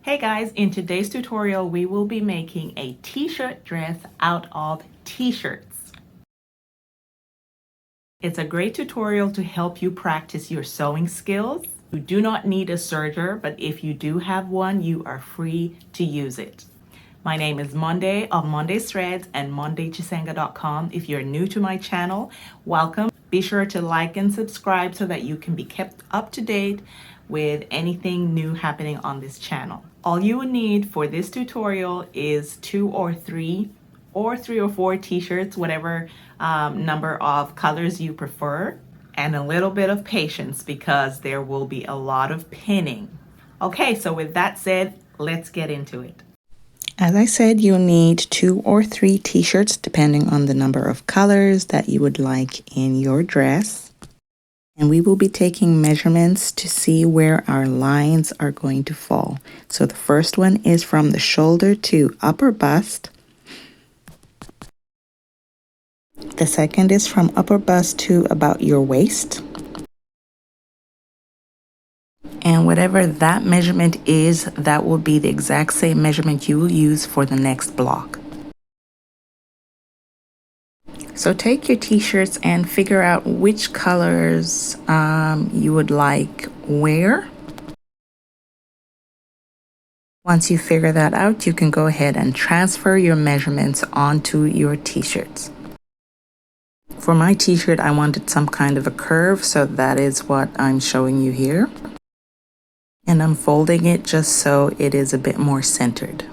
Hey guys, in today's tutorial we will be making a t-shirt dress out of t-shirts. It's a great tutorial to help you practice your sewing skills. You do not need a serger, but if you do have one, you are free to use it. My name is Monday of Monday's Threads and mondaychisenga.com. If you're new to my channel, welcome. Be sure to like and subscribe so that you can be kept up to date with anything new happening on this channel. All you will need for this tutorial is two or three or four t-shirts, whatever number of colors you prefer, and a little bit of patience because there will be a lot of pinning. Okay, so with that said, let's get into it. As I said, you'll need 2 or 3 t-shirts depending on the number of colors that you would like in your dress. And we will be taking measurements to see where our lines are going to fall. So the first one is from the shoulder to upper bust. The second is from upper bust to about your waist. And whatever that measurement is, that will be the exact same measurement you will use for the next block. So take your t-shirts and figure out which colors you would like where. Once you figure that out, you can go ahead and transfer your measurements onto your t-shirts. For my t-shirt, I wanted some kind of a curve, so that is what I'm showing you here. And I'm folding it just so it is a bit more centered.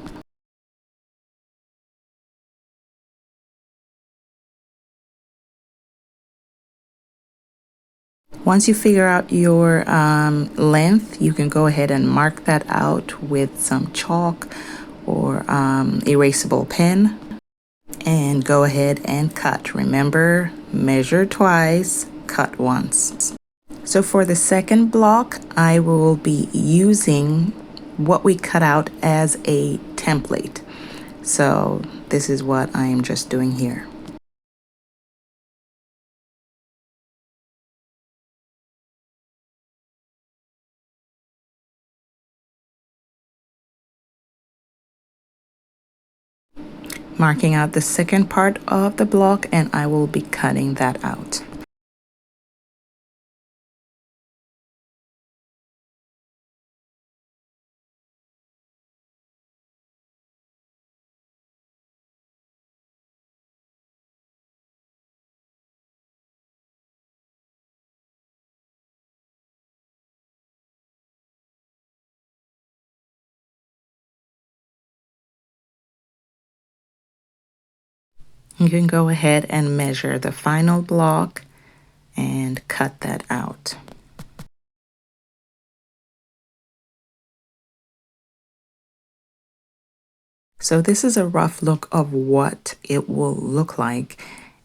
Once you figure out your length, you can go ahead and mark that out with some chalk or erasable pen and go ahead and cut. Remember, measure twice, cut once. So for the second block, I will be using what we cut out as a template. So this is what I am just doing here. Marking out the second part of the block, and I will be cutting that out. You can go ahead and measure the final block and cut that out. So this is a rough look of what it will look like,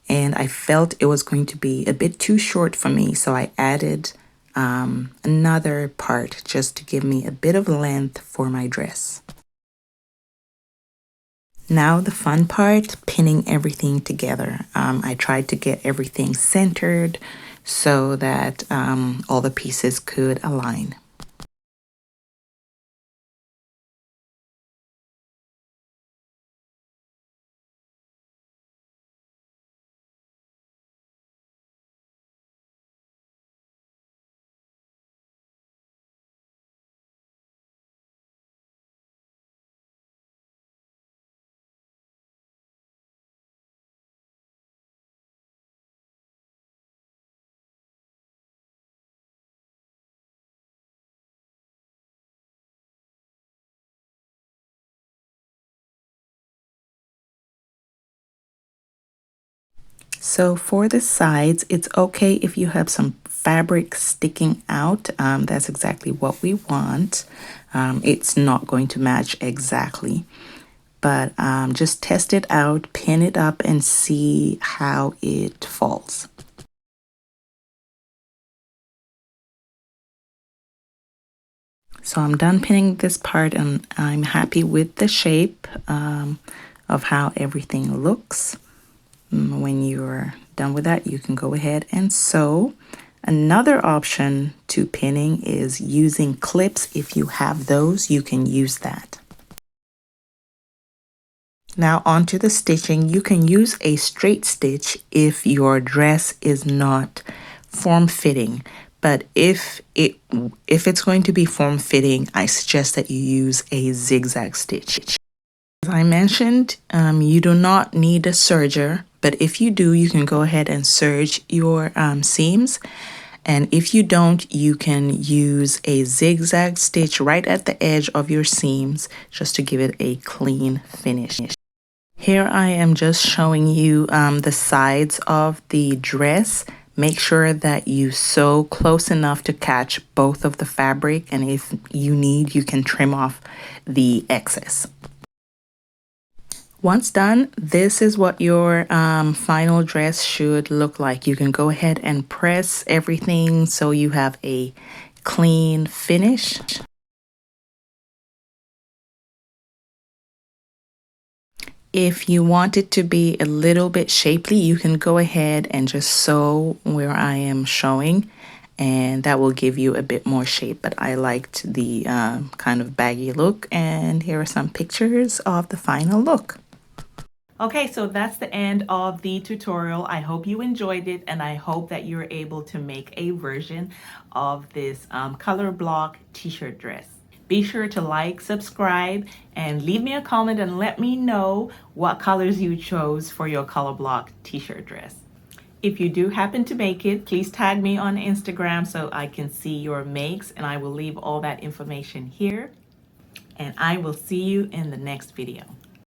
and I felt it was going to be a bit too short for me, so I added another part just to give me a bit of length for my dress. Now the fun part, pinning everything together. I tried to get everything centered so that all the pieces could align. So for the sides, it's okay if you have some fabric sticking out. That's exactly what we want. It's not going to match exactly, but just test it out, pin it up, and see how it falls. So I'm done pinning this part, and I'm happy with the shape of how everything looks. When you're done with that, you can go ahead and sew. Another option to pinning is using clips. If you have those, you can use that. Now onto the stitching. You can use a straight stitch if your dress is not form-fitting, but if it's going to be form-fitting, I suggest that you use a zigzag stitch. As I mentioned, you do not need a serger, but if you do, you can go ahead and serge your seams. And if you don't, you can use a zigzag stitch right at the edge of your seams just to give it a clean finish. Here I am just showing you the sides of the dress. Make sure that you sew close enough to catch both of the fabric, and if you need, you can trim off the excess. Once done, this is what your final dress should look like. You can go ahead and press everything so you have a clean finish. If you want it to be a little bit shapely, you can go ahead and just sew where I am showing, and that will give you a bit more shape. But I liked the kind of baggy look, and here are some pictures of the final look. Okay, so that's the end of the tutorial. I hope you enjoyed it, and I hope that you're able to make a version of this color block t-shirt dress. Be sure to like, subscribe, and leave me a comment and let me know what colors you chose for your color block t-shirt dress. If you do happen to make it, please tag me on Instagram so I can see your makes, and I will leave all that information here. And I will see you in the next video.